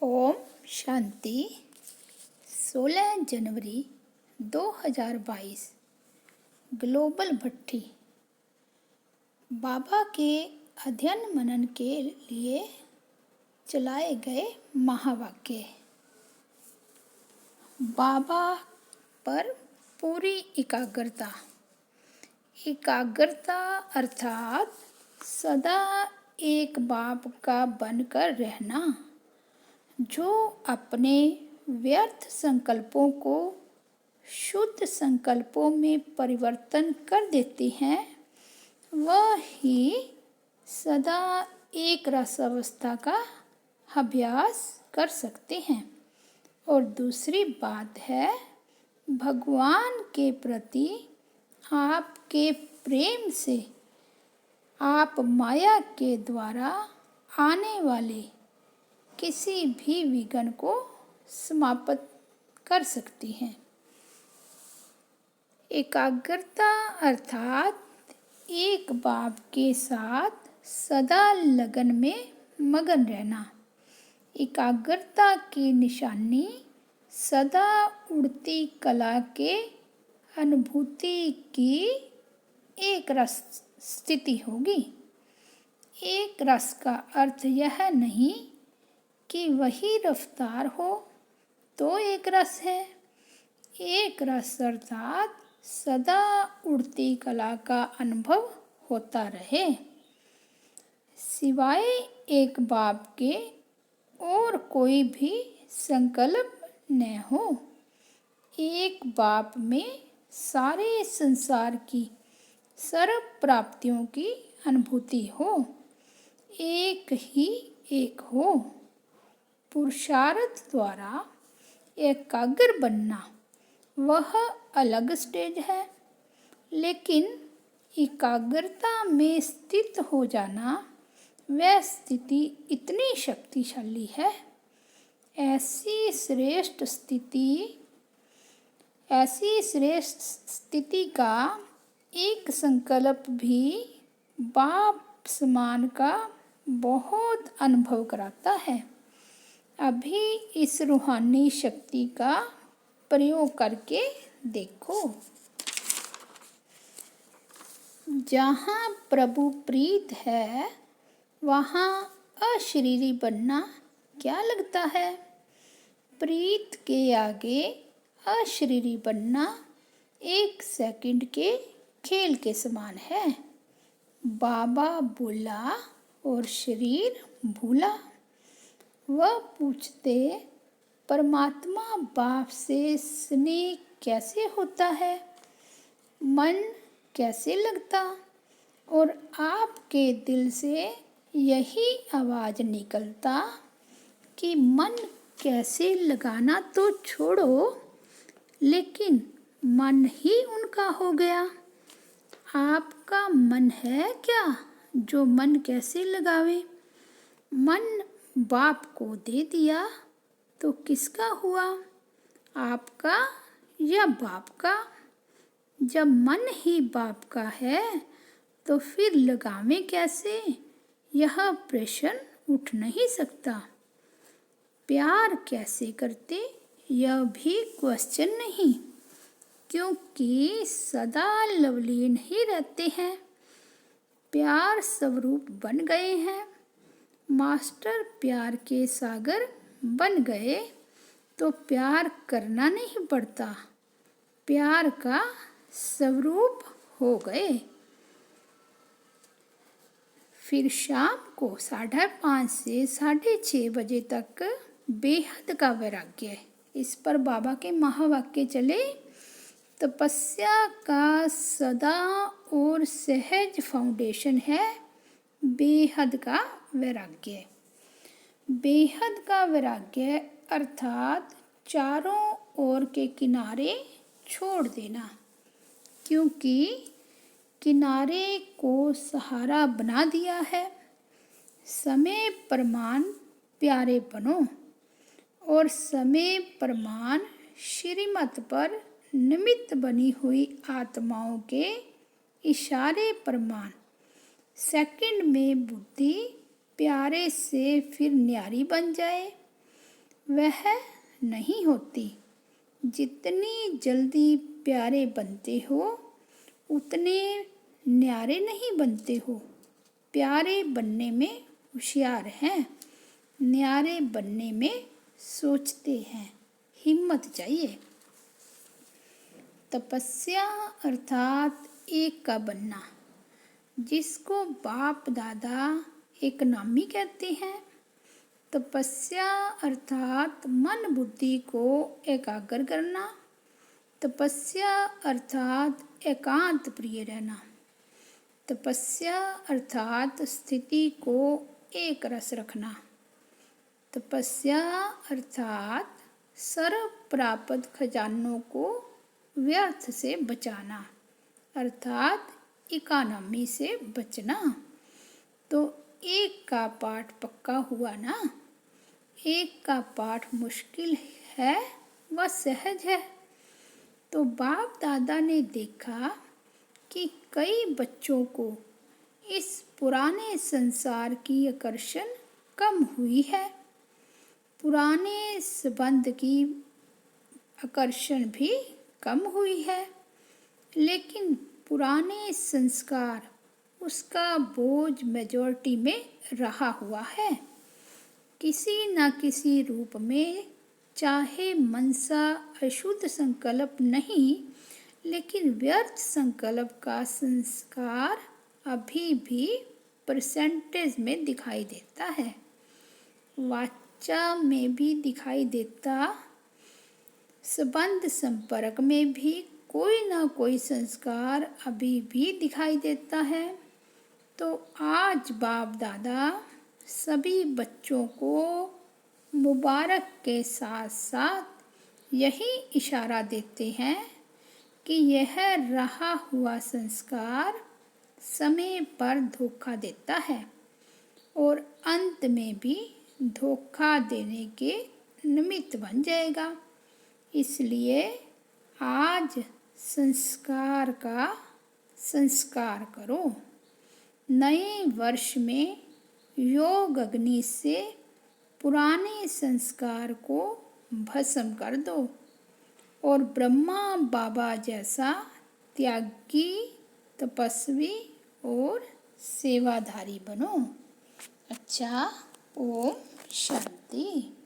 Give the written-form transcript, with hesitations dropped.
ओम शांति। 16 जनवरी 2022 global भट्टी। बाबा के अध्ययन मनन के लिए चलाए गए महावाक्य। बाबा पर पूरी एकाग्रता। एकाग्रता अर्थात सदा एक बाप का बनकर रहना, जो अपने व्यर्थ संकल्पों को शुद्ध संकल्पों में परिवर्तन कर देते हैं, वह ही सदा एक रस अवस्था का अभ्यास कर सकते हैं। और दूसरी बात है, भगवान के प्रति आपके प्रेम से आप माया के द्वारा आने वाले किसी भी विघ्न को समाप्त कर सकती हैं। एकाग्रता अर्थात एक बाप के साथ सदा लगन में मगन रहना। एकाग्रता की निशानी सदा उड़ती कला के अनुभूति की एक रस स्थिति होगी। एक रस का अर्थ यह नहीं कि वही रफ्तार हो तो एक रस है। एक रस अर्थात सदा उड़ती कला का अनुभव होता रहे, सिवाय एक बाप के और कोई भी संकल्प न हो। एक बाप में सारे संसार की सर्व प्राप्तियों की अनुभूति हो, एक ही एक हो। पुरुषार्थ द्वारा एकाग्र बनना वह अलग स्टेज है, लेकिन एकाग्रता में स्थित हो जाना वह स्थिति इतनी शक्तिशाली है। ऐसी श्रेष्ठ स्थिति का एक संकल्प भी बाप समान का बहुत अनुभव कराता है। अभी इस रूहानी शक्ति का प्रयोग करके देखो। जहाँ प्रभु प्रीत है, वहाँ अशरीरी बनना क्या लगता है। प्रीत के आगे अशरीरी बनना एक सेकंड के खेल के समान है। बाबा बोला और शरीर भूला। वह पूछते, परमात्मा बाप से स्नेह कैसे होता है, मन कैसे लगता। और आपके दिल से यही आवाज़ निकलता कि मन कैसे लगाना तो छोड़ो, लेकिन मन ही उनका हो गया। आपका मन है क्या जो मन कैसे लगावे। मन बाप को दे दिया तो किसका हुआ, आपका या बाप का। जब मन ही बाप का है तो फिर लगावे कैसे, यह प्रश्न उठ नहीं सकता। प्यार कैसे करते, यह भी क्वेश्चन नहीं, क्योंकि सदा लवलीन ही रहते हैं। प्यार स्वरूप बन गए हैं। मास्टर प्यार के सागर बन गए तो प्यार करना नहीं पड़ता, प्यार का स्वरूप हो गए। फिर शाम को 5:30 से 6:30 बजे तक बेहद का वैराग्य है। इस पर बाबा के महावाक्य चले। तपस्या का सदा और सहज फाउंडेशन है बेहद का वैराग्य। बेहद का वैराग्य अर्थात चारों ओर के किनारे छोड़ देना, क्योंकि किनारे को सहारा बना दिया है। समय प्रमाण प्यारे बनो और समय प्रमाण श्रीमत पर निमित्त बनी हुई आत्माओं के इशारे प्रमाण। सेकंड में बुद्धि प्यारे से फिर न्यारी बन जाए। वह नहीं होती। जितनी जल्दी प्यारे बनते हो उतने न्यारे नहीं बनते हो। प्यारे बनने में होशियार हैं, न्यारे बनने में सोचते हैं। हिम्मत चाहिए। तपस्या अर्थात एक का बनना, जिसको बाप दादा एक नामी कहते हैं। तपस्या अर्थात मन बुद्धि को एकाग्र करना। तपस्या अर्थात एकांत प्रिय रहना। तपस्या अर्थात स्थिति को एक रस रखना। तपस्या अर्थात सर्व प्राप्त खजानों को व्यर्थ से बचाना, अर्थात इकोनॉमी से बचना। तो एक का पाठ पक्का हुआ ना। एक का पाठ मुश्किल है व सहज है। तो बाप दादा ने देखा कि कई बच्चों को इस पुराने संसार की आकर्षण कम हुई है। पुराने संबंध की आकर्षण भी कम हुई है, लेकिन पुराने संस्कार उसका बोझ मेजॉरिटी में रहा हुआ है। किसी न किसी रूप में, चाहे मनसा अशुद्ध संकल्प नहीं, लेकिन व्यर्थ संकल्प का संस्कार अभी भी परसेंटेज में दिखाई देता है, वाचा में भी दिखाई देता, संबंध संपर्क में भी कोई ना कोई संस्कार अभी भी दिखाई देता है। तो आज बाप दादा सभी बच्चों को मुबारक के साथ साथ यही इशारा देते हैं कि यह रहा हुआ संस्कार समय पर धोखा देता है और अंत में भी धोखा देने के निमित्त बन जाएगा। इसलिए आज संस्कार का संस्कार करो। नए वर्ष में योग अग्नि से पुराने संस्कार को भस्म कर दो और ब्रह्मा बाबा जैसा त्यागी, तपस्वी और सेवाधारी बनो। अच्छा, ओम शांति।